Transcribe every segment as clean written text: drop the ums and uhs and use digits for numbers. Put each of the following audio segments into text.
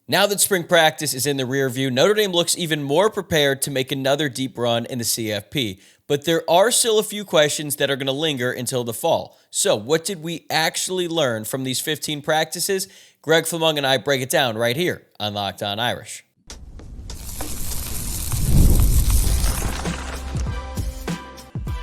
Now that spring practice is in the rear view, Notre Dame looks even more prepared to make another deep run in the CFP. But there are still a few questions that are going to linger until the fall. So, what did we actually learn from these 15 practices? Greg Flammang and I break it down right here on Locked On Irish.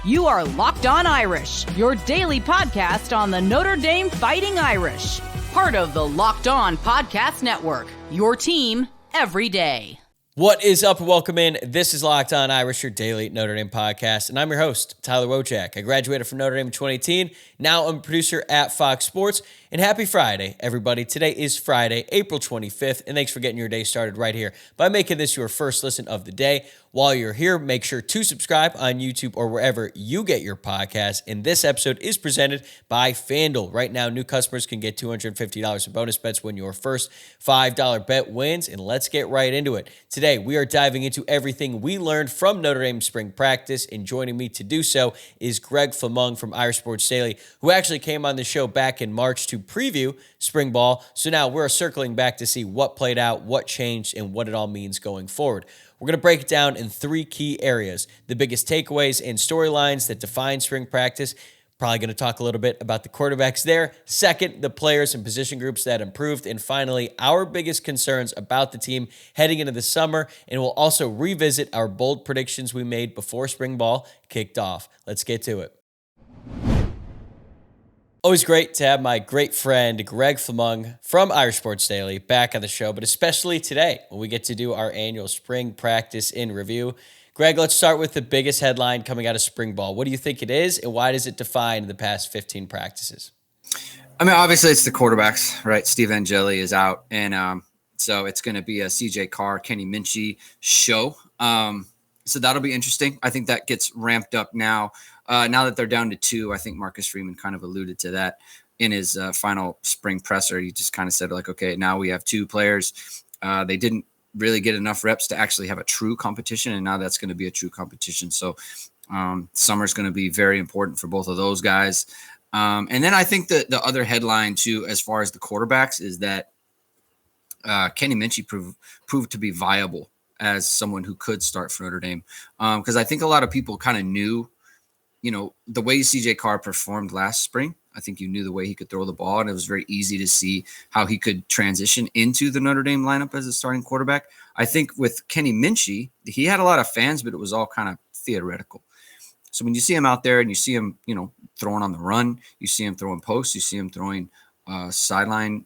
You are Locked On Irish, your daily podcast on the Notre Dame Fighting Irish. Part of the Locked On Podcast Network, your team every day. What is up? Welcome in. This is Locked On Irish, your daily Notre Dame podcast, and I'm your host, Tyler Wojciak. I graduated from Notre Dame in 2018. Now I'm a producer at Fox Sports, and happy Friday, everybody. Today is Friday, April 25th, and thanks for getting your day started right here by making this your first listen of the day. While you're here, make sure to subscribe on YouTube or wherever you get your podcasts. And this episode is presented by FanDuel. Right now, new customers can get $250 in bonus bets when your first $5 bet wins. And let's get right into it. Today, we are diving into everything we learned from Notre Dame spring practice. And joining me to do so is Greg Flammang from Irish Sports Daily, who actually came on the show back in March to preview spring ball. So now we're circling back to see what played out, what changed, and what it all means going forward. We're going to break it down in three key areas: the biggest takeaways and storylines that define spring practice. Probably going to talk a little bit about the quarterbacks there. Second, the players and position groups that improved. And finally, our biggest concerns about the team heading into the summer. And we'll also revisit our bold predictions we made before spring ball kicked off. Let's get to it. Always great to have my great friend Greg Flammang from Irish Sports Daily back on the show, but especially today when we get to do our annual spring practice in review. Greg, let's start with the biggest headline coming out of spring ball. What do you think it is, and why does it define the past 15 practices? I mean, obviously it's the quarterbacks, right? Steve Angeli is out, and so it's going to be a CJ Carr, Kenny Minchey show. So that'll be interesting. I think that gets ramped up now. Now that they're down to two, I think Marcus Freeman kind of alluded to that in his final spring presser. He just kind of said, like, okay, now we have two players. They didn't really get enough reps to actually have a true competition, and now that's going to be a true competition. So summer's going to be very important for both of those guys. And then I think the other headline, too, as far as the quarterbacks, is that Kenny Minchey proved to be viable as someone who could start for Notre Dame. Because I think a lot of people kind of knew, the way CJ Carr performed last spring. I think you knew the way he could throw the ball, and it was very easy to see how he could transition into the Notre Dame lineup as a starting quarterback. I think with Kenny Minchey, he had a lot of fans, but it was all kind of theoretical. So when you see him out there and you see him, throwing on the run, you see him throwing posts, you see him throwing sideline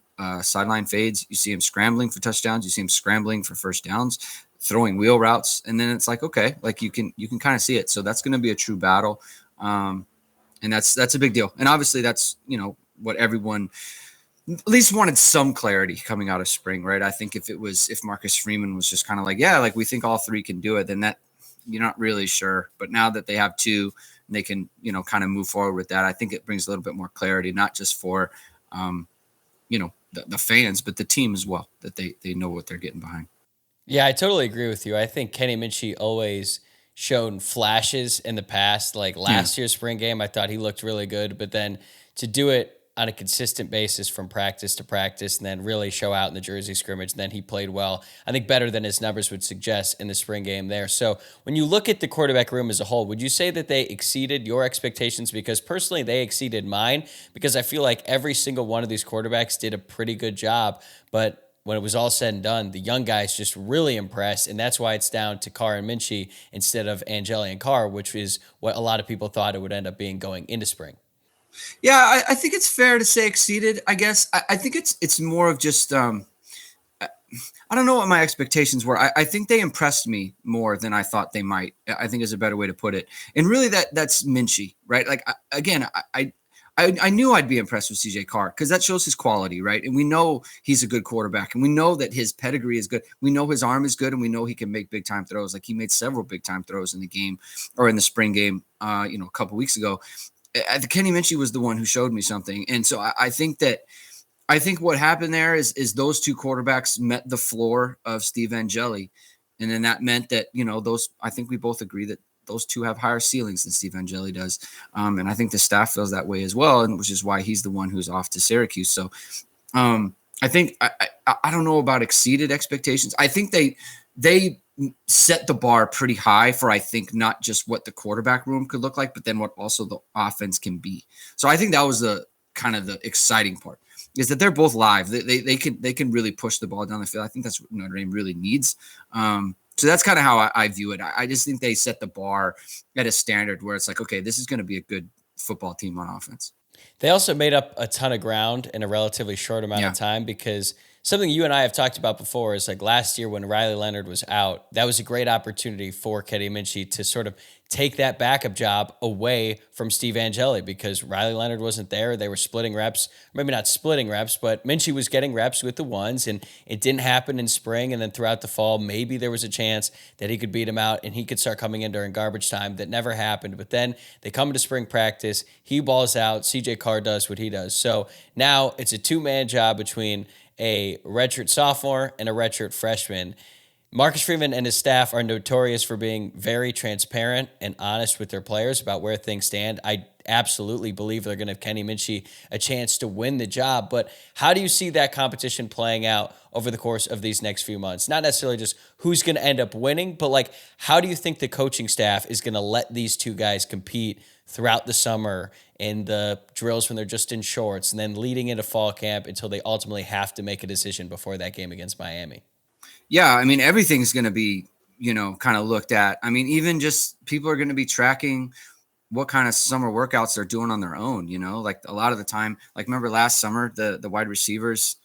fades, you see him scrambling for touchdowns, you see him scrambling for first downs, throwing wheel routes, and then it's like, okay, like you can kind of see it. So that's going to be a true battle. And that's a big deal. And obviously that's, what everyone at least wanted some clarity coming out of spring, right? I think if Marcus Freeman was just kind of like, yeah, like we think all three can do it, then that you're not really sure. But now that they have two and they can, kind of move forward with that, I think it brings a little bit more clarity, not just for, the fans, but the team as well, that they know what they're getting behind. Yeah, I totally agree with you. I think Kenny Minchey always shown flashes in the past. Like last year's spring game, I thought he looked really good, but then to do it on a consistent basis from practice to practice and then really show out in the Jersey scrimmage, and then he played well, I think better than his numbers would suggest in the spring game there. So when you look at the quarterback room as a whole, would you say that they exceeded your expectations? Because personally, they exceeded mine, because I feel like every single one of these quarterbacks did a pretty good job, but when it was all said and done, the young guys just really impressed, and that's why it's down to Carr and Minchey instead of Angeli and Carr, which is what a lot of people thought it would end up being going into spring. Yeah, I think it's fair to say exceeded, I guess. I think it's more of just I don't know what my expectations were. I think they impressed me more than I thought they might, I think is a better way to put it. And really that's Minchey, right? Like, I knew I'd be impressed with CJ Carr because that shows his quality, right? And we know he's a good quarterback, and we know that his pedigree is good. We know his arm is good, and we know he can make big time throws. Like he made several big time throws in the game or in the spring game, a couple weeks ago. Kenny Minchey was the one who showed me something. And so I think what happened there is those two quarterbacks met the floor of Steve Angeli. And then that meant that, I think we both agree that those two have higher ceilings than Steve Angeli does. And I think the staff feels that way as well, and which is why he's the one who's off to Syracuse. So I think I don't know about exceeded expectations. I think they set the bar pretty high for, I think, not just what the quarterback room could look like, but then what also the offense can be. So I think that was the kind of the exciting part, is that they're both live. They can really push the ball down the field. I think that's what Notre Dame really needs. So that's kind of how I view it. I just think they set the bar at a standard where it's like, okay, this is going to be a good football team on offense. They also made up a ton of ground in a relatively short amount of time, because something you and I have talked about before is like last year when Riley Leonard was out, that was a great opportunity for Kenny Minchey to sort of take that backup job away from Steve Angeli, because Riley Leonard wasn't there. They were splitting reps, maybe not splitting reps, but Minchey was getting reps with the ones, and it didn't happen in spring. And then throughout the fall, maybe there was a chance that he could beat him out and he could start coming in during garbage time. That never happened. But then they come to spring practice, he balls out, CJ Carr does what he does. So now it's a two-man job between a redshirt sophomore and a redshirt freshman. Marcus Freeman and his staff are notorious for being very transparent and honest with their players about where things stand. I absolutely believe they're going to have Kenny Minchey a chance to win the job. But how do you see that competition playing out over the course of these next few months? Not necessarily just who's going to end up winning, but like, how do you think the coaching staff is going to let these two guys compete throughout the summer in the drills when they're just in shorts, and then leading into fall camp until they ultimately have to make a decision before that game against Miami? Yeah, I mean, everything's going to be, kind of looked at. I mean, even just people are going to be tracking what kind of summer workouts they're doing on their own, like a lot of the time, like remember last summer, the wide receivers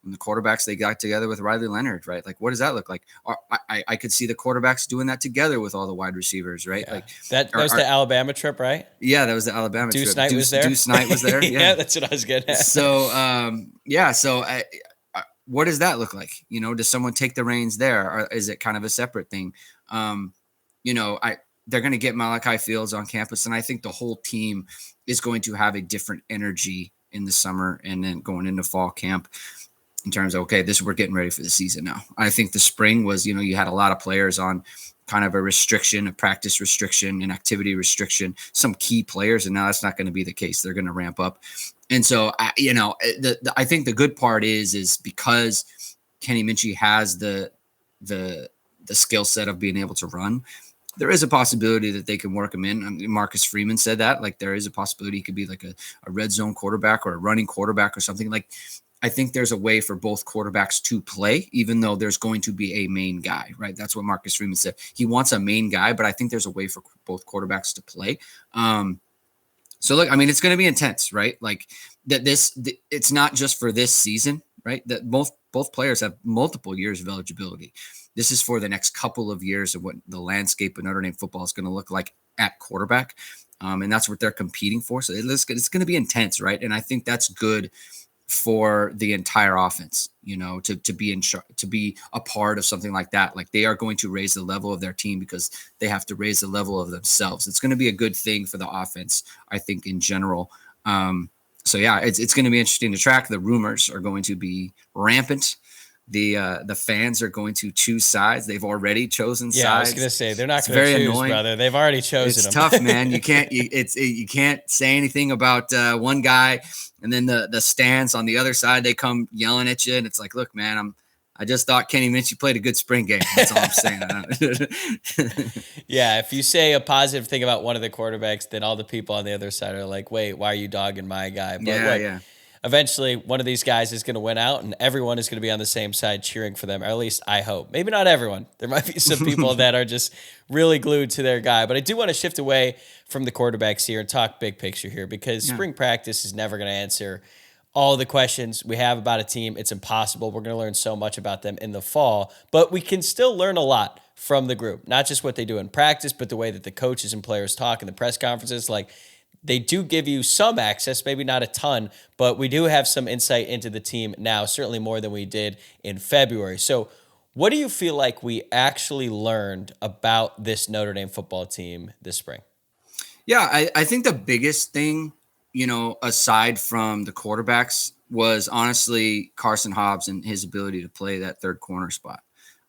and the quarterbacks, they got together with Riley Leonard, right? Like, what does that look like? I could see the quarterbacks doing that together with all the wide receivers, right? Yeah. like that was the Alabama trip, right? Yeah, that was the Alabama Deuce trip. Knight was there. Deuce Knight was there. Yeah, that's what I was getting at. So, So what does that look like? Does someone take the reins there, or is it kind of a separate thing? They're going to get Malachi Fields on campus, and I think the whole team is going to have a different energy in the summer and then going into fall camp in terms of, okay, we're getting ready for the season now. I think the spring was, you had a lot of players on kind of a restriction, a practice restriction, an activity restriction, some key players, and now that's not going to be the case. They're going to ramp up. And so, I think the good part is because Kenny Minchey has the skill set of being able to run, there is a possibility that they can work him in. I mean, Marcus Freeman said that, like, there is a possibility he could be like a red zone quarterback or a running quarterback or something. Like, I think there's a way for both quarterbacks to play, even though there's going to be a main guy, right? That's what Marcus Freeman said. He wants a main guy, but I think there's a way for both quarterbacks to play. So look, I mean, it's going to be intense, right? Like it's not just for this season, right? That both players have multiple years of eligibility. This is for the next couple of years of what the landscape of Notre Dame football is going to look like at quarterback. And that's what they're competing for. So it's going to be intense, right? And I think that's good for the entire offense, to be a part of something like that. Like, they are going to raise the level of their team because they have to raise the level of themselves. It's going to be a good thing for the offense, I think, in general. So yeah, it's going to be interesting to track. The rumors are going to be rampant. The fans are going to choose sides. They've already chosen sides. Yeah, I was going to say, they're not going to choose, annoying. Brother. They've already chosen it's them. It's tough, man. You can't say anything about one guy, and then the stands on the other side, they come yelling at you, and it's like, look, man, I just thought Kenny Minchey played a good spring game. That's all I'm saying. Yeah, if you say a positive thing about one of the quarterbacks, then all the people on the other side are like, wait, why are you dogging my guy? But yeah. Eventually, one of these guys is going to win out, and everyone is going to be on the same side cheering for them, or at least I hope. Maybe not everyone. There might be some people that are just really glued to their guy. But I do want to shift away from the quarterbacks here and talk big picture here, because spring practice is never going to answer all the questions we have about a team. It's impossible. We're going to learn so much about them in the fall, but we can still learn a lot from the group, not just what they do in practice, but the way that the coaches and players talk in the press conferences. Like, they do give you some access, maybe not a ton, but we do have some insight into the team now, certainly more than we did in February. So what do you feel like we actually learned about this Notre Dame football team this spring? Yeah, I think the biggest thing, aside from the quarterbacks, was honestly Carson Hobbs and his ability to play that third corner spot.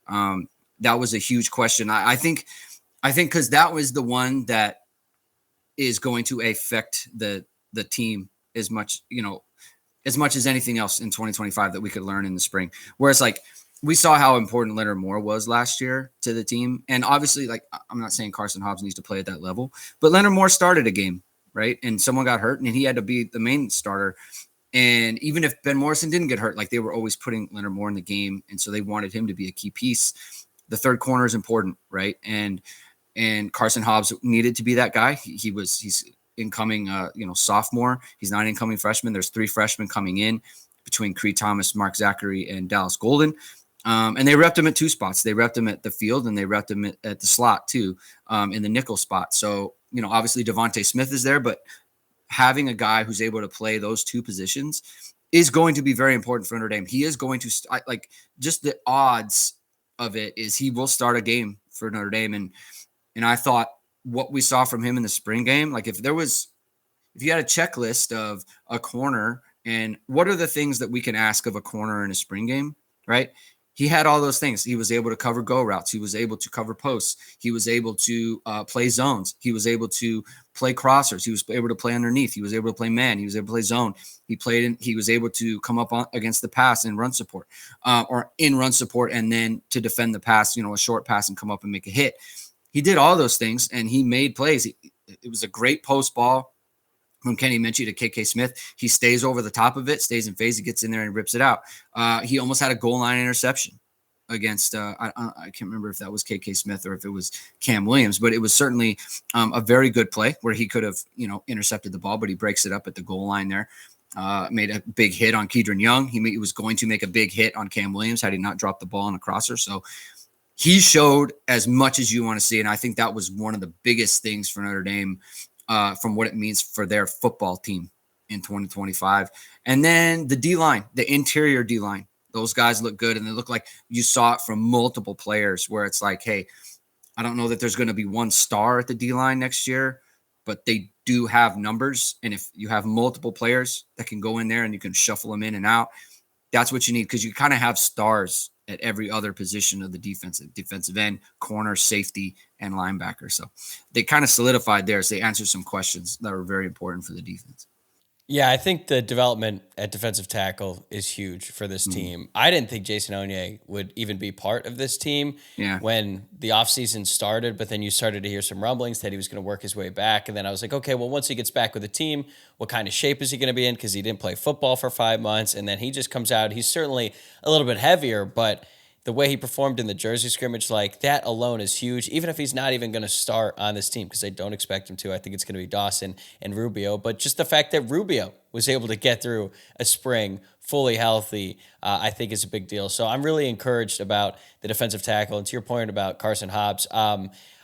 That was a huge question. I think because that was the one that is going to affect the team as much, as much as anything else in 2025 that we could learn in the spring. Whereas like we saw how important Leonard Moore was last year to the team. And obviously, like, I'm not saying Carson Hobbs needs to play at that level, but Leonard Moore started a game, right? And someone got hurt and he had to be the main starter. And even if Ben Morrison didn't get hurt, like they were always putting Leonard Moore in the game. And so they wanted him to be a key piece. The third corner is important, right? And Carson Hobbs needed to be that guy. He's incoming, sophomore. He's not an incoming freshman. There's 3 freshmen coming in between Creed Thomas, Mark Zachary, and Dallas Golden. And they repped him at 2 spots. They repped him at the field and they repped him at the slot too, in the nickel spot. So, obviously Devontae Smith is there, but having a guy who's able to play those 2 positions is going to be very important for Notre Dame. He is going to just the odds of it is he will start a game for Notre Dame. And I thought what we saw from him in the spring game, like if you had a checklist of a corner and what are the things that we can ask of a corner in a spring game, right? He had all those things. He was able to cover go routes. He was able to cover posts. He was able to play zones. He was able to play crossers. He was able to play underneath. He was able to play man. He was able to play zone. He was able to come up against the pass and run support, or in run support, and then to defend the pass, a short pass and come up and make a hit. He did all those things and he made plays. It was a great post ball from Kenny Minchie to KK Smith. He stays over the top of it, stays in phase. He gets in there and rips it out. He almost had a goal line interception against, I can't remember if that was KK Smith or if it was Cam Williams, but it was certainly a very good play where he could have, intercepted the ball, but he breaks it up at the goal line there. Made a big hit on Kedron Young. He was going to make a big hit on Cam Williams had he not dropped the ball on a crosser. So he showed as much as you want to see. And I think that was one of the biggest things for Notre Dame, from what it means for their football team in 2025. And then the D-line, the interior D-line, those guys look good. And they look like you saw it from multiple players where it's like, hey, I don't know that there's going to be one star at the D-line next year, but they do have numbers. And if you have multiple players that can go in there and you can shuffle them in and out, that's what you need, because you kind of have stars at every other position of the defensive end, corner, safety, and linebacker. So they kind of solidified there. So they answered some questions that were very important for the defense. Yeah, I think the development at defensive tackle is huge for this team. I didn't think Jason Onye would even be part of this team when the offseason started, but then you started to hear some rumblings that he was going to work his way back. And then I was like, okay, well, once he gets back with the team, what kind of shape is he going to be in? Because he didn't play football for 5 months. And then he just comes out. He's certainly a little bit heavier, but the way he performed in the Jersey scrimmage, like that alone is huge, even if he's not even going to start on this team, because I don't expect him to. I think it's going to be Dawson and Rubio. But just the fact that Rubio was able to get through a spring fully healthy, I think is a big deal. So I'm really encouraged about the defensive tackle. And to your point about Carson Hobbs,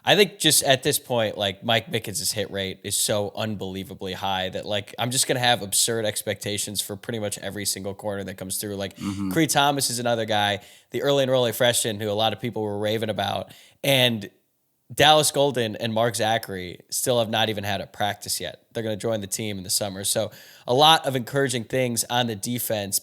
I think just at this point, like Mike Mickens' hit rate is so unbelievably high that like I'm just going to have absurd expectations for pretty much every single corner that comes through. Like Creed Thomas is another guy, the early enrollee freshman who a lot of people were raving about. And Dallas Golden and Mark Zachary still have not even had a practice yet. They're going to join the team in the summer. So a lot of encouraging things on the defense.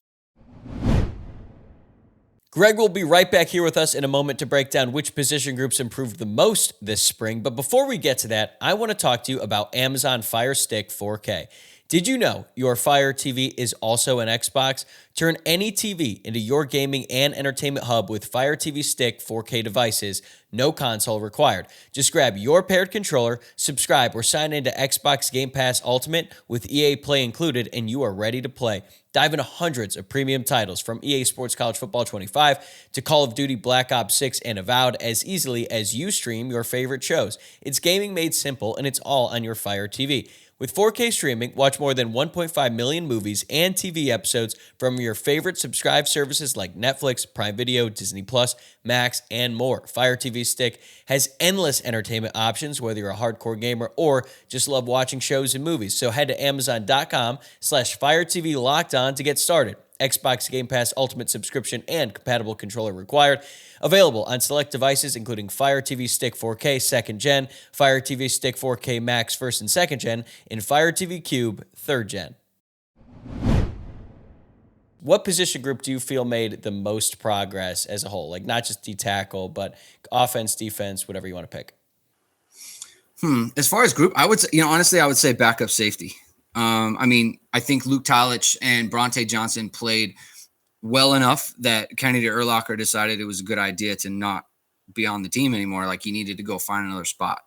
Greg will be right back here with us in a moment to break down which position groups improved the most this spring. But before we get to that, I want to talk to you about Amazon Fire Stick 4K. Did you know your Fire TV is also an Xbox? Turn any TV into your gaming and entertainment hub with Fire TV Stick 4K devices, no console required. Just grab your paired controller, subscribe, or sign into Xbox Game Pass Ultimate with EA Play included, and you are ready to play. Dive into hundreds of premium titles from EA Sports College Football 25 to Call of Duty Black Ops 6 and Avowed as easily as you stream your favorite shows. It's gaming made simple, and it's all on your Fire TV. With 4K streaming, watch more than 1.5 million movies and TV episodes from your favorite subscribed services like Netflix, Prime Video, Disney+, Max, and more. Fire TV Stick has endless entertainment options, whether you're a hardcore gamer or just love watching shows and movies. So head to Amazon.com/FireTV Locked On to get started. Xbox Game Pass Ultimate subscription and compatible controller required. Available on select devices including Fire TV Stick 4K 2nd Gen, Fire TV Stick 4K Max 1st and 2nd Gen, and Fire TV Cube 3rd Gen. What position group do you feel made the most progress as a whole? Like not just D-tackle, but offense, defense, whatever you want to pick. As far as group, I would say, honestly, I would say backup safety. I mean, I think Luke Talich and Bronte Johnson played well enough that Kennedy Urlacher decided it was a good idea to not be on the team anymore. Like, he needed to go find another spot.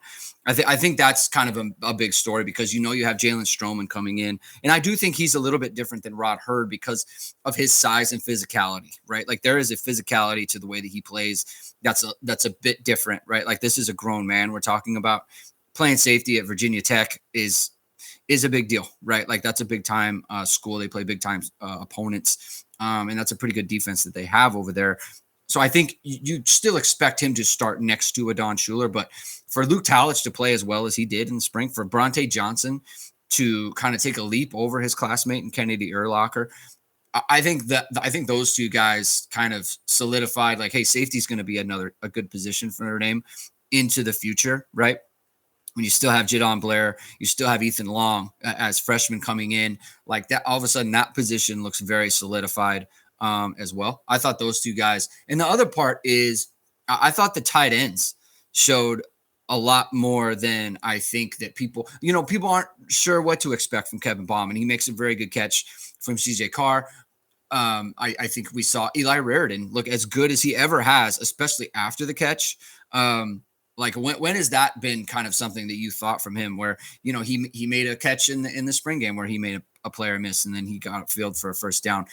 I think that's kind of a big story, because you have Jalen Stroman coming in, and I do think he's a little bit different than Rod Hurd because of his size and physicality, right? Like, there is a physicality to the way that he plays that's a bit different, right? Like, this is a grown man we're talking about. Playing safety at Virginia Tech is a big deal, right? Like, that's a big time school. They play big time opponents, and that's a pretty good defense that they have over there. So I think you still expect him to start next to a Don Schuler, but for Luke Talich to play as well as he did in the spring, for Bronte Johnson to kind of take a leap over his classmate in Kennedy Urlacher, I think those two guys kind of solidified, like, hey, safety is going to be a good position for Notre Dame into the future, right? When you still have Jadon Blair, you still have Ethan Long as freshmen coming in, like that, all of a sudden that position looks very solidified as well. I thought those two guys. And the other part is I thought the tight ends showed a lot more than I think that people aren't sure what to expect from Kevin Bauman. He makes a very good catch from CJ Carr. I think we saw Eli Raridan look as good as he ever has, especially after the catch. Like, when has that been kind of something that you thought from him, where, he made a catch in the spring game where he made a player miss and then he got upfield for a first down.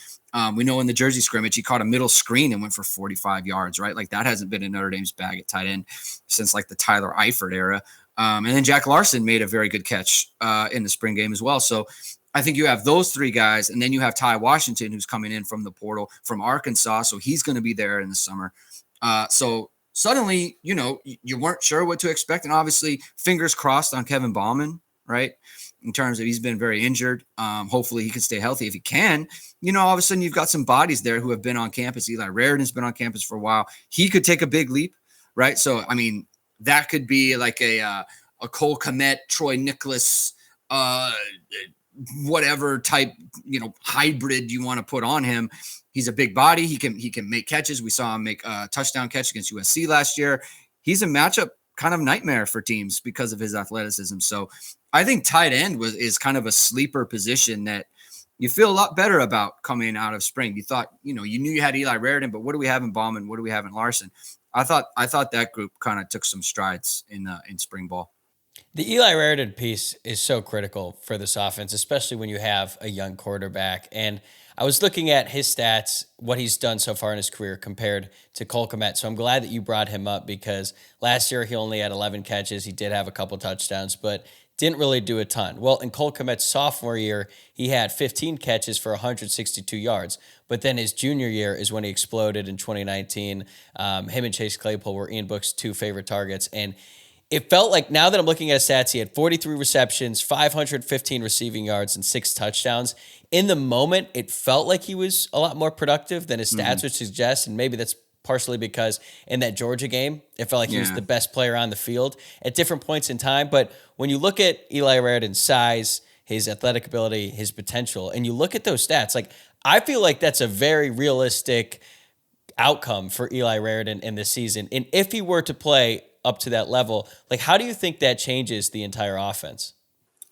We know in the Jersey scrimmage, he caught a middle screen and went for 45 yards, right? Like, that hasn't been in Notre Dame's bag at tight end since like the Tyler Eifert era. And then Jack Larson made a very good catch in the spring game as well. So I think you have those three guys, and then you have Ty Washington, who's coming in from the portal from Arkansas. So he's going to be there in the summer. So suddenly, you weren't sure what to expect. And obviously, fingers crossed on Kevin Bauman, right? In terms of, he's been very injured. Hopefully he can stay healthy if he can. All of a sudden you've got some bodies there who have been on campus. Eli Raridan's been on campus for a while. He could take a big leap, right? So, I mean, that could be like a Cole Kmet, Troy Nicholas, whatever type, hybrid you want to put on him. He's a big body. He can make catches. We saw him make a touchdown catch against USC last year. He's a matchup kind of nightmare for teams because of his athleticism. So I think tight end is kind of a sleeper position that you feel a lot better about coming out of spring. You thought, you knew you had Eli Raridan, but what do we have in Bauman? What do we have in Larson? I thought that group kind of took some strides in spring ball. The Eli Raridan piece is so critical for this offense, especially when you have a young quarterback. And I was looking at his stats, what he's done so far in his career compared to Cole Kmet. So I'm glad that you brought him up, because last year he only had 11 catches. He did have a couple touchdowns, but didn't really do a ton. Well, in Cole Kmet's sophomore year, he had 15 catches for 162 yards. But then his junior year is when he exploded in 2019. Him and Chase Claypool were Ian Book's two favorite targets. And it felt like, now that I'm looking at his stats, he had 43 receptions, 515 receiving yards, and 6 touchdowns. In the moment, it felt like he was a lot more productive than his stats would suggest, and maybe that's partially because in that Georgia game, it felt like he was the best player on the field at different points in time. But when you look at Eli Raridan's size, his athletic ability, his potential, and you look at those stats, like, I feel like that's a very realistic outcome for Eli Raridan in this season. And if he were to play up to that level, like, how do you think that changes the entire offense?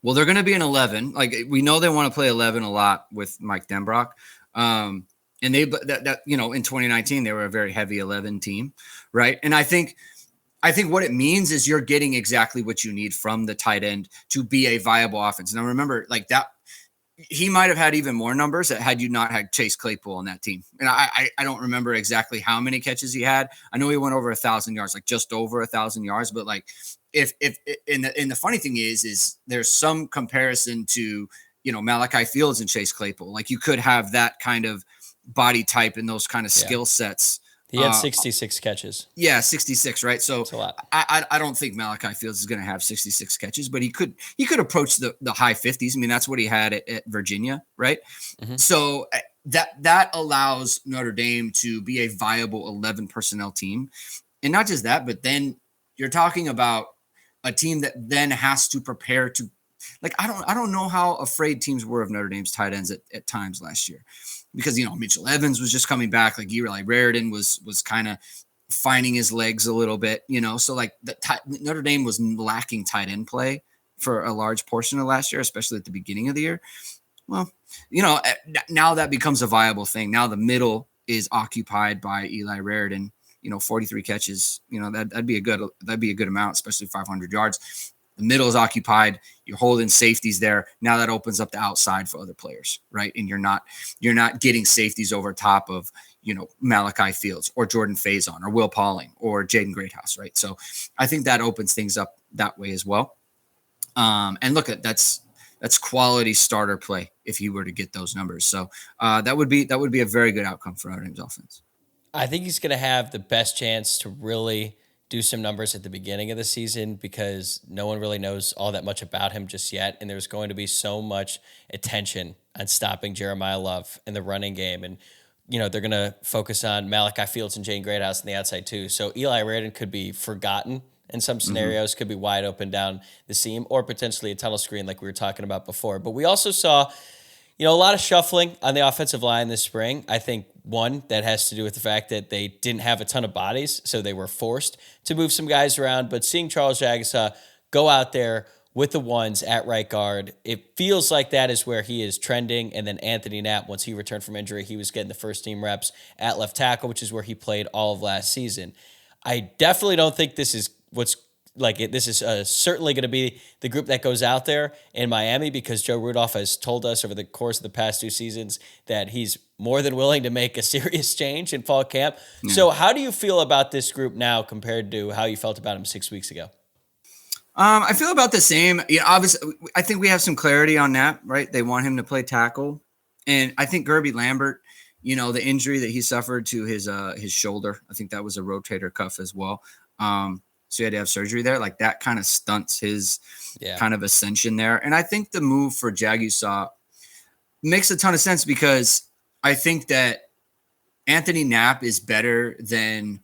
Well, they're going to be an 11. Like, we know they want to play 11 a lot with Mike Denbrock. And they, that in 2019, they were a very heavy 11 team, right? And I think what it means is you're getting exactly what you need from the tight end to be a viable offense. Now, remember, like, that he might have had even more numbers had you not had Chase Claypool on that team. And I don't remember exactly how many catches he had. I know he went over 1,000 yards, like just over 1,000 yards. But like, if the funny thing is there's some comparison to, Malachi Fields and Chase Claypool. Like, you could have that kind of body type and those kind of skill sets. He had 66 catches. Yeah, 66, right? So that's a lot. I don't think Malachi Fields is going to have 66 catches, but he could approach the high 50s. I mean, that's what he had at Virginia, right? Mm-hmm. So that allows Notre Dame to be a viable 11 personnel team. And not just that, but then you're talking about a team that then has to prepare to, like, I don't know how afraid teams were of Notre Dame's tight ends at times last year. Because, Mitchell Evans was just coming back. Like, Eli Raridan was kind of finding his legs a little bit, so like Notre Dame was lacking tight end play for a large portion of last year, especially at the beginning of the year. Well, now that becomes a viable thing. Now the middle is occupied by Eli Raridan, 43 catches, that'd be a good amount, especially 500 yards. The middle is occupied. You're holding safeties there. Now that opens up the outside for other players, right? And you're not getting safeties over top of, Malachi Fields or Jordan Faison or Will Pauling or Jaden Greathouse, right? So I think that opens things up that way as well. And look, that's quality starter play if you were to get those numbers. So that would be a very good outcome for Notre Dame's offense. I think he's going to have the best chance to really do some numbers at the beginning of the season because no one really knows all that much about him just yet. And there's going to be so much attention on stopping Jeremiah Love in the running game. And, they're going to focus on Malachi Fields and Jane Greathouse on the outside too. So Eli Raridan could be forgotten in some scenarios, could be wide open down the seam or potentially a tunnel screen like we were talking about before. But we also saw, a lot of shuffling on the offensive line this spring. I think one, that has to do with the fact that they didn't have a ton of bodies, so they were forced to move some guys around. But seeing Charles Jagusah go out there with the ones at right guard, it feels like that is where he is trending. And then Anthony Knapp, once he returned from injury, he was getting the first team reps at left tackle, which is where he played all of last season. I definitely don't think this is certainly going to be the group that goes out there in Miami because Joe Rudolph has told us over the course of the past 2 seasons that he's more than willing to make a serious change in fall camp. Yeah. So how do you feel about this group now compared to how you felt about him 6 weeks ago? I feel about the same. Obviously, I think we have some clarity on that, right? They want him to play tackle. And I think Gerby Lambert, the injury that he suffered to his shoulder, I think that was a rotator cuff as well. So he had to have surgery there. Like that kind of stunts his kind of ascension there. And I think the move for Jagusah makes a ton of sense because I think that Anthony Knapp is better than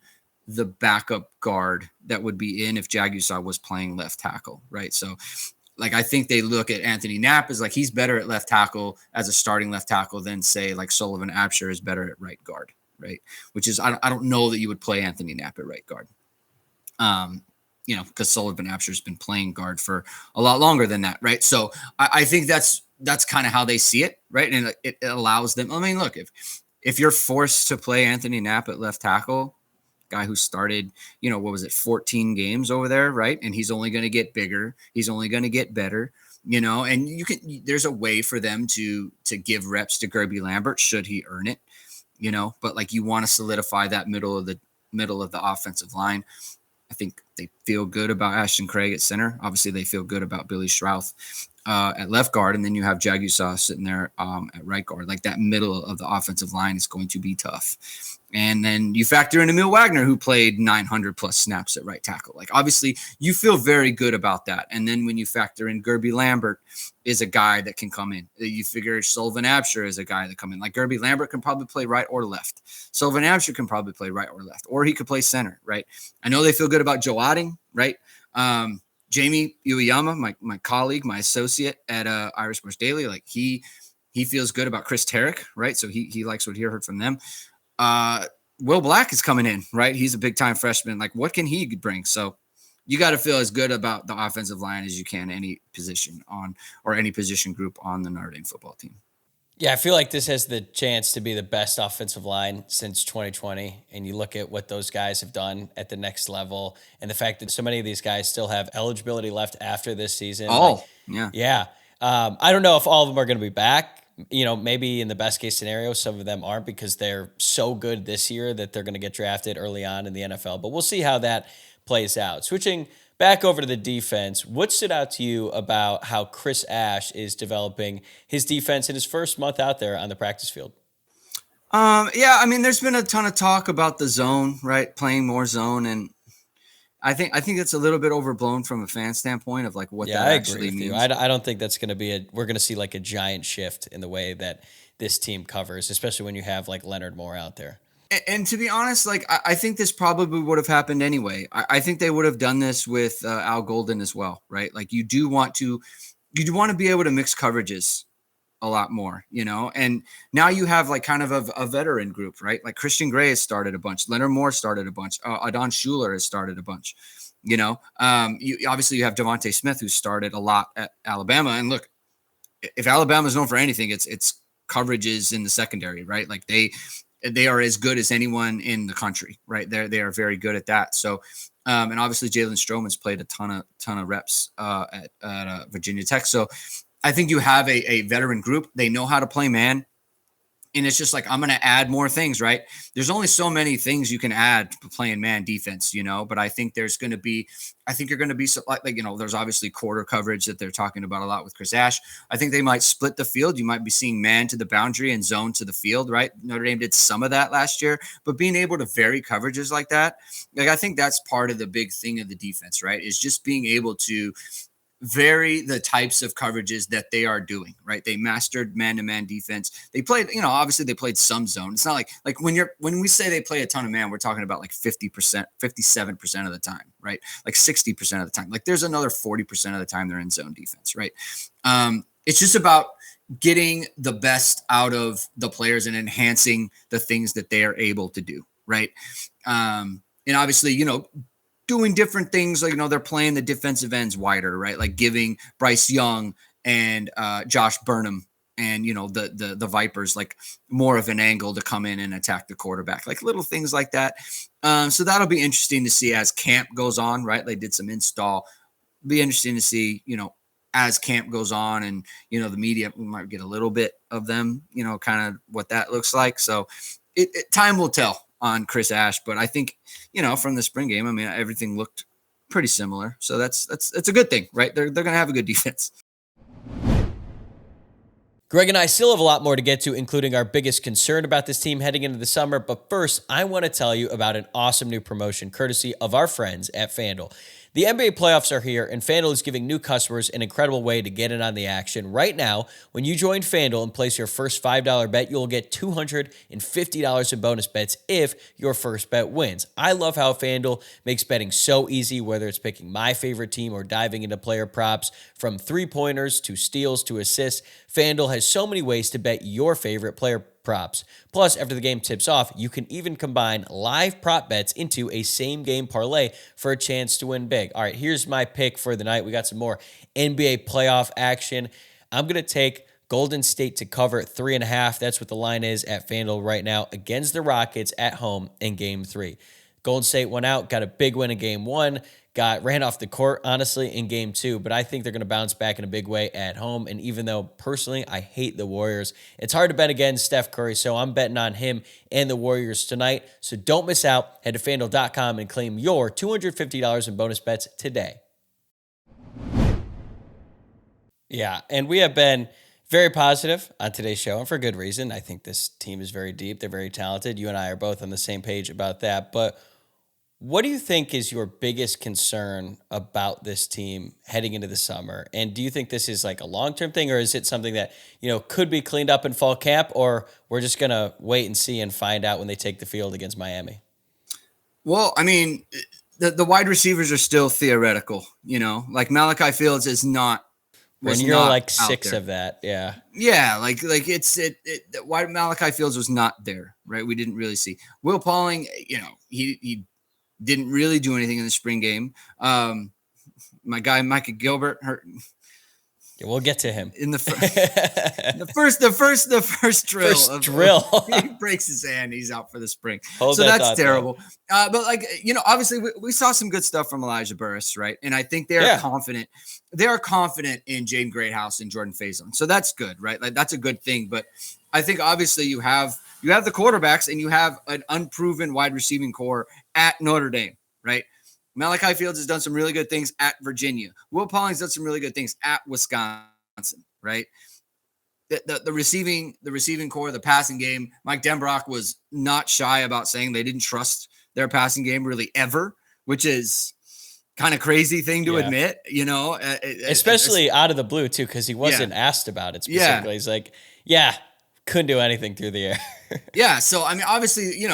the backup guard that would be in if Jagusah was playing left tackle, right? So like I think they look at Anthony Knapp as like he's better at left tackle as a starting left tackle than say like Sullivan Absher is better at right guard, right? Which is I don't know that you would play Anthony Knapp at right guard. Because Sullivan Absher has been playing guard for a lot longer than that, right? So I think that's kind of how they see it, right? And it allows them. I mean, look, if you're forced to play Anthony Knapp at left tackle, guy who started, 14 games over there, right? And he's only going to get bigger. He's only going to get better, and there's a way for them to give reps to Gerby Lambert should he earn it, but like you want to solidify that middle of the offensive line. I think they feel good about Ashton Craig at center. Obviously, they feel good about Billy Strouth at left guard, and then you have Jagusah sitting there at right guard. Like that middle of the offensive line is going to be tough. And then you factor in Emil Wagner, who played 900 plus snaps at right tackle. Like obviously, you feel very good about that. And then when you factor in Gerby Lambert is a guy that can come in. You figure Sullivan Absher is a guy that come in. Like Gerby Lambert can probably play right or left. Sullivan Absher can probably play right or left, or he could play center, right? I know they feel good about Joe Otting, right? Jamie Uyama, my colleague, my associate at Irish Sports Daily, like he feels good about Chris Tarek, right? So he likes what he heard from them. Will Black is coming in, right? He's a big time freshman. Like what can he bring? So you got to feel as good about the offensive line as you can any position group on the Notre Dame football team. Yeah, I feel like this has the chance to be the best offensive line since 2020. And you look at what those guys have done at the next level and the fact that so many of these guys still have eligibility left after this season. Yeah. I don't know if all of them are going to be back. Maybe in the best case scenario, some of them aren't because they're so good this year that they're going to get drafted early on in the NFL. But we'll see how that plays out. Switching back over to the defense, what stood out to you about how Chris Ash is developing his defense in his first month out there on the practice field? There's been a ton of talk about the zone, right? Playing more zone. And I think it's a little bit overblown from a fan standpoint of like what that actually means. I don't think that's going to we're going to see like a giant shift in the way that this team covers, especially when you have like Leonard Moore out there. And to be honest, like I think this probably would have happened anyway. I think they would have done this with Al Golden as well, right? Like you do want to be able to mix coverages a lot more, and now you have like kind of a veteran group, right? Like Christian Gray has started a bunch. Leonard Moore started a bunch. Adon Schuler has started a bunch, you obviously you have Devontae Smith, who started a lot at Alabama. And look, if Alabama is known for anything, it's coverages in the secondary, right? Like they are as good as anyone in the country, right? They are very good at that. So, and obviously Jalen Stroman's played a ton of reps at Virginia Tech. So I think you have a veteran group. They know how to play man. And it's just like, I'm going to add more things, right? There's only so many things you can add to playing man defense, but I think you're going to be so, like, there's obviously quarter coverage that they're talking about a lot with Chris Ash. I think they might split the field. You might be seeing man to the boundary and zone to the field, right? Notre Dame did some of that last year, but being able to vary coverages like that, like, I think that's part of the big thing of the defense, right? Is just being able to vary the types of coverages that they are doing, right? They mastered man-to-man defense. They played, obviously they played some zone. It's not like when we say they play a ton of man, we're talking about like 50%, 57% of the time, right? Like 60% of the time. Like there's another 40% of the time they're in zone defense, right? It's just about getting the best out of the players and enhancing the things that they are able to do, right? And obviously, doing different things, like, they're playing the defensive ends wider, right? Like giving Bryce Young and Josh Burnham and, the Vipers, like more of an angle to come in and attack the quarterback, like little things like that. So that'll be interesting to see as camp goes on, right? They did some install. Be interesting to see, as camp goes on and, the media, we might get a little bit of them, kind of what that looks like. So time will tell on Chris Ash, but I think, from the spring game, I mean, everything looked pretty similar. So that's a good thing, right? They're going to have a good defense. Greg and I still have a lot more to get to, including our biggest concern about this team heading into the summer. But first, I want to tell you about an awesome new promotion courtesy of our friends at FanDuel. The NBA playoffs are here, and FanDuel is giving new customers an incredible way to get in on the action. Right now, when you join FanDuel and place your first $5 bet, you'll get $250 in bonus bets if your first bet wins. I love how FanDuel makes betting so easy, whether it's picking my favorite team or diving into player props. From three-pointers to steals to assists, FanDuel has so many ways to bet your favorite player props. Plus, after the game tips off, you can even combine live prop bets into a same-game parlay for a chance to win big. All right, here's my pick for the night. We got some more NBA playoff action. I'm going to take Golden State to cover 3.5. That's what the line is at FanDuel right now against the Rockets at home in Game 3. Golden State went out, got a big win in Game 1, ran off the court, honestly, in Game 2, but I think they're going to bounce back in a big way at home. And even though, personally, I hate the Warriors, it's hard to bet against Steph Curry, so I'm betting on him and the Warriors tonight. So don't miss out. Head to FanDuel.com and claim your $250 in bonus bets today. Yeah, and we have been very positive on today's show, and for good reason. I think this team is very deep. They're very talented. You and I are both on the same page about that, but what do you think is your biggest concern about this team heading into the summer? And do you think this is like a long-term thing, or is it something that, could be cleaned up in fall camp, or we're just going to wait and see and find out when they take the field against Miami? Well, I mean, the wide receivers are still theoretical, like Malachi Fields is not. When you're like six of that, yeah. Yeah, like why Malachi Fields was not there, right? We didn't really see. Will Pauling, he didn't really do anything in the spring game. My guy Micah Gilbert hurt. Yeah, we'll get to him in the first drill. He breaks his hand. He's out for the spring. So that's terrible. But obviously we saw some good stuff from Elijah Burris, right? And I think they are confident. They are confident in Jaden Greathouse and Jordan Faison. So that's good, right? Like that's a good thing. But I think obviously you have the quarterbacks and you have an unproven wide receiving core at Notre Dame, right? Malachi Fields has done some really good things at Virginia. Will Pauling's done some really good things at Wisconsin, right? The receiving core, the passing game, Mike Denbrock was not shy about saying they didn't trust their passing game really ever, which is kind of crazy thing to admit, especially out of the blue too, because he wasn't asked about it specifically. He's like, couldn't do anything through the air. Yeah. So, I mean, obviously,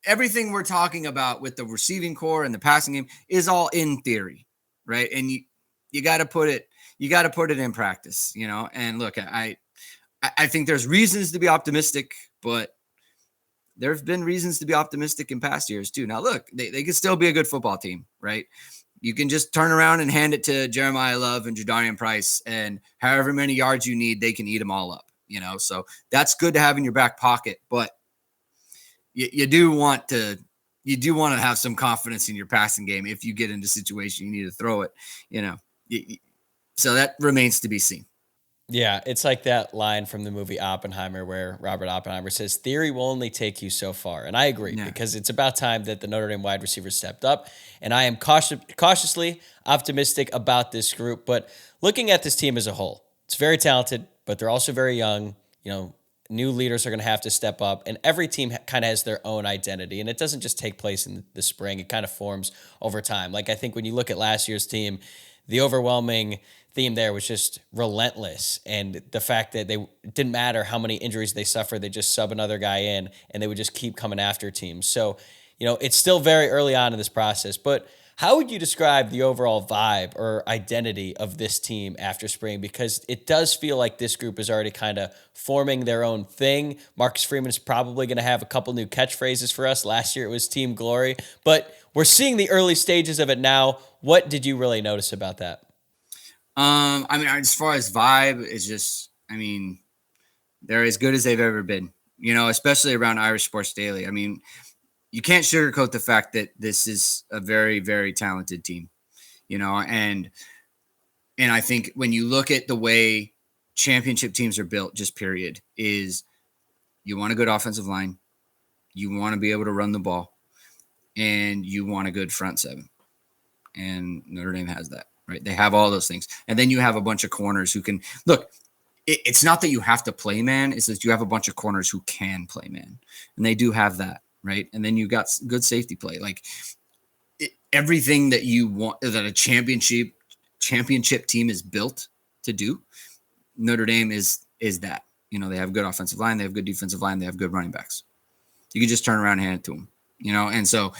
everything we're talking about with the receiving core and the passing game is all in theory, right? And you got to put it in practice, and look, I think there's reasons to be optimistic, but there have been reasons to be optimistic in past years too. Now, look, they can still be a good football team, right? You can just turn around and hand it to Jeremiah Love and Jadarian Price, and however many yards you need, they can eat them all up, So that's good to have in your back pocket. But you do want to have some confidence in your passing game if you get into a situation you need to throw it, So that remains to be seen. Yeah, it's like that line from the movie Oppenheimer where Robert Oppenheimer says, theory will only take you so far. And I agree, because it's about time that the Notre Dame wide receivers stepped up. And I am cautiously optimistic about this group. But looking at this team as a whole, it's very talented, but they're also very young. New leaders are going to have to step up. And every team kind of has their own identity. And it doesn't just take place in the spring. It kind of forms over time. Like, I think when you look at last year's team, the overwhelming theme there was just relentless, and the fact that it didn't matter how many injuries they suffered, they just sub another guy in and they would just keep coming after teams. So, it's still very early on in this process, but how would you describe the overall vibe or identity of this team after spring? Because it does feel like this group is already kind of forming their own thing. Marcus Freeman is probably going to have a couple new catchphrases for us. Last year it was Team Glory, but we're seeing the early stages of it now. What did you really notice about that? As far as vibe, it's just, they're as good as they've ever been, especially around Irish Sports Daily. You can't sugarcoat the fact that this is a very, very talented team, and I think when you look at the way championship teams are built, just period, is you want a good offensive line, you want to be able to run the ball, and you want a good front seven. And Notre Dame has that. Right. They have all those things. And then you have a bunch of corners who can look. It's not that you have to play man. It's that you have a bunch of corners who can play man. And they do have that. Right. And then you got good safety play. Like everything that you want that a championship team is built to do. Notre Dame is that. They have good offensive line. They have good defensive line. They have good running backs. You can just turn around and hand it to them. And so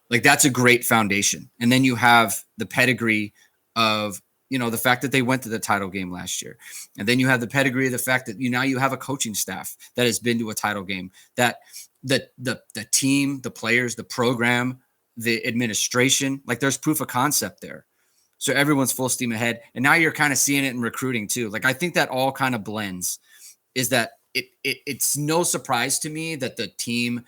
that's a great foundation. And then you have the pedigree of, the fact that they went to the title game last year. And then you have the pedigree of the fact that now you have a coaching staff that has been to a title game, that the team, the players, the program, the administration, there's proof of concept there. So everyone's full steam ahead. And now you're kind of seeing it in recruiting too. I think that all kind of blends, is that it's no surprise to me that the team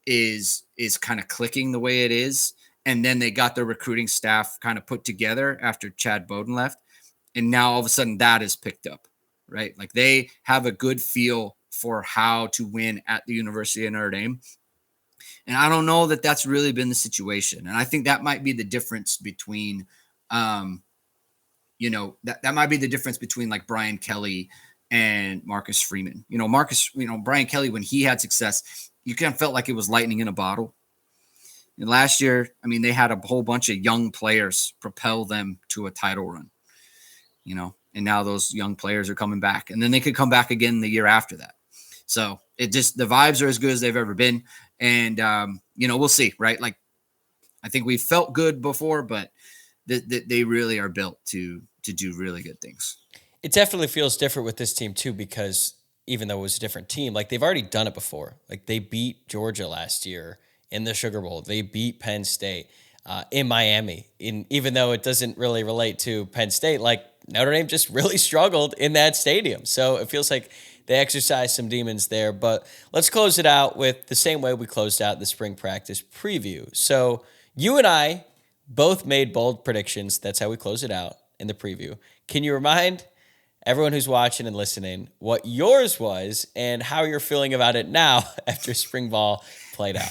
is kind of clicking the way it is. And then they got their recruiting staff kind of put together after Chad Bowden left. And now all of a sudden that is picked up, right? They have a good feel for how to win at the University of Notre Dame. And I don't know that that's really been the situation. And I think that might be the difference between, that might be the difference between Brian Kelly and Marcus Freeman. Brian Kelly, when he had success, you kind of felt like it was lightning in a bottle. And last year, they had a whole bunch of young players propel them to a title run, and now those young players are coming back, and then they could come back again the year after that. So the vibes are as good as they've ever been. And, we'll see, right? I think we felt good before, but they really are built to do really good things. It definitely feels different with this team too, because even though it was a different team, they've already done it before. They beat Georgia last year in the Sugar Bowl. They beat Penn State in Miami. Even though it doesn't really relate to Penn State, Notre Dame just really struggled in that stadium. So it feels like they exercised some demons there. But let's close it out with the same way we closed out the spring practice preview. So you and I both made bold predictions. That's how we close it out in the preview. Can you remind everyone who's watching and listening what yours was and how you're feeling about it now after spring ball played out?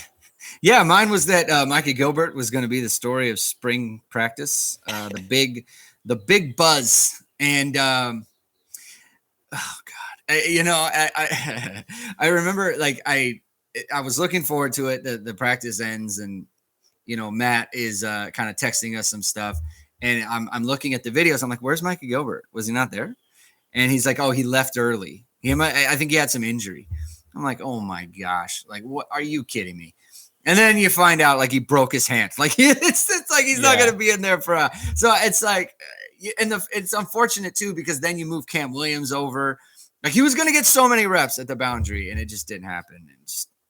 Yeah, mine was that Micah Gilbert was going to be the story of spring practice, the big buzz. And, oh God, I remember I was looking forward to it. The practice ends and, Matt is kind of texting us some stuff, and I'm looking at the videos. I'm like, where's Micah Gilbert? Was he not there? And he's like, oh, he left early. I think he had some injury. I'm like, oh my gosh, what? Are you kidding me? And then you find out he broke his hand. It's like he's not going to be in there for so it's it's unfortunate too, because then you move Cam Williams over Like, he was going to get so many reps at the boundary, and it just didn't happen. And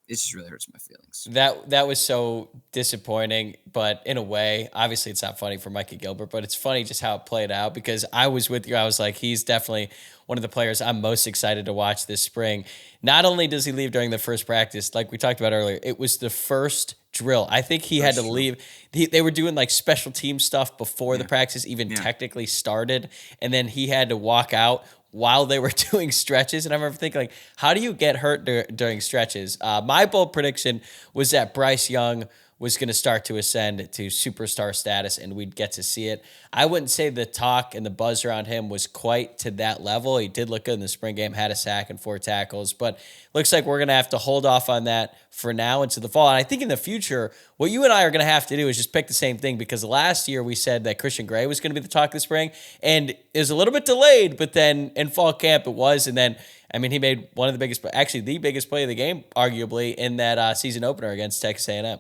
it just really hurts my feelings. That was so disappointing, but in a way, obviously it's not funny for Mikey Gilbert, but it's funny just how it played out, because I was with you. I was like, he's definitely one of the players I'm most excited to watch this spring. Not only does he leave during the first practice, like we talked about earlier, it was the first drill. I think he had to leave. They were doing like special team stuff before the practice even technically started, and then he had to walk out while they were doing stretches. And I remember thinking, like, how do you get hurt during stretches? My bold prediction was that Bryce Young was going to start to ascend to superstar status, and we'd get to see it. I wouldn't say the talk and the buzz around him was quite to that level. He did look good in the spring game, had a sack and 4 tackles, but looks like we're going to have to hold off on that for now into the fall. And I think in the future, what you and I are going to have to do is just pick the same thing, because last year we said that Christian Gray was going to be the talk this spring, and it was a little bit delayed, but then in fall camp it was, and then he made one of the biggest, actually the biggest play of the game, arguably, in that season opener against Texas A&M.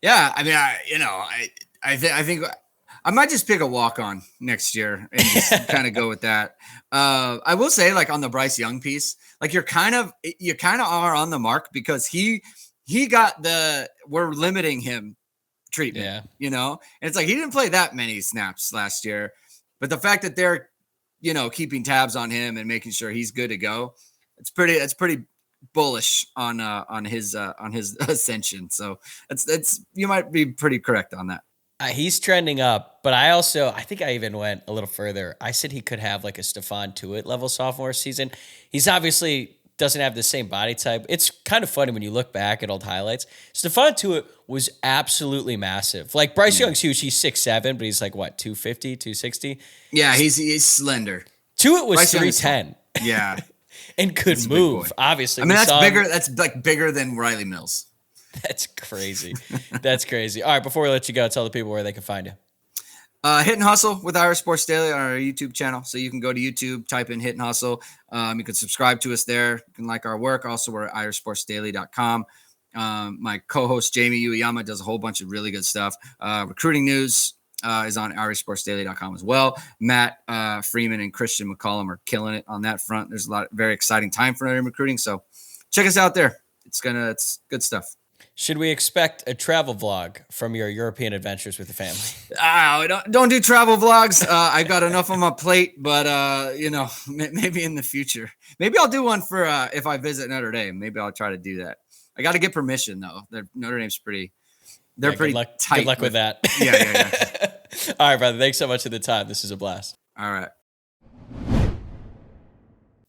Yeah, I think I might just pick a walk-on next year and just kind of go with that. I will say, like, on the Bryce Young piece, like, you kind of are on the mark, because he got we're limiting him treatment, and it's like he didn't play that many snaps last year, but the fact that they're keeping tabs on him and making sure he's good to go, it's pretty bullish on his ascension. So it's you might be pretty correct on that. He's trending up, but I think I even went a little further. I said he could have like a Stephon Tuitt level sophomore season. He's obviously doesn't have the same body type. It's kind of funny when you look back at old highlights. Stephon Tuitt was absolutely massive. Like, Bryce Young's huge. He's 6'7", but he's like, what, 250, 260? Yeah, he's slender. Tuitt was 310. Yeah. And could move, obviously. That's bigger. That's like bigger than Riley Mills. That's crazy. That's crazy. All right, before we let you go, tell the people where they can find you. Hit and Hustle with Irish Sports Daily on our YouTube channel. So you can go to YouTube, type in Hit and Hustle. You can subscribe to us there. You can like our work. Also, we're at irishsportsdaily.com. My co-host, Jamie Ueyama, does a whole bunch of really good stuff. Recruiting news is on irishsportsdaily.com as well. Matt Freeman and Christian McCollum are killing it on that front. There's a very exciting time for recruiting. So check us out there. It's good stuff. Should we expect a travel vlog from your European adventures with the family? Don't do travel vlogs. I've got enough on my plate, but maybe in the future. Maybe I'll do one for if I visit Notre Dame. Maybe I'll try to do that. I got to get permission though. Notre Dame's pretty tight. Good luck with that. Yeah. All right, brother. Thanks so much for the time. This is a blast. All right.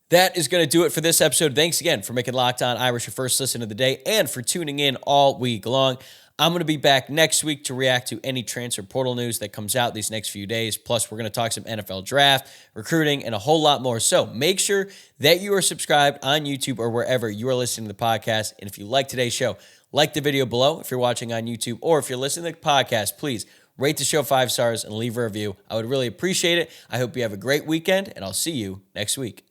That is going to do it for this episode. Thanks again for making Locked On Irish your first listen of the day and for tuning in all week long. I'm going to be back next week to react to any transfer portal news that comes out these next few days. Plus, we're going to talk some NFL draft, recruiting, and a whole lot more. So make sure that you are subscribed on YouTube or wherever you are listening to the podcast. And if you like today's show, like the video below if you're watching on YouTube, or if you're listening to the podcast, please rate the show 5 stars and leave a review. I would really appreciate it. I hope you have a great weekend, and I'll see you next week.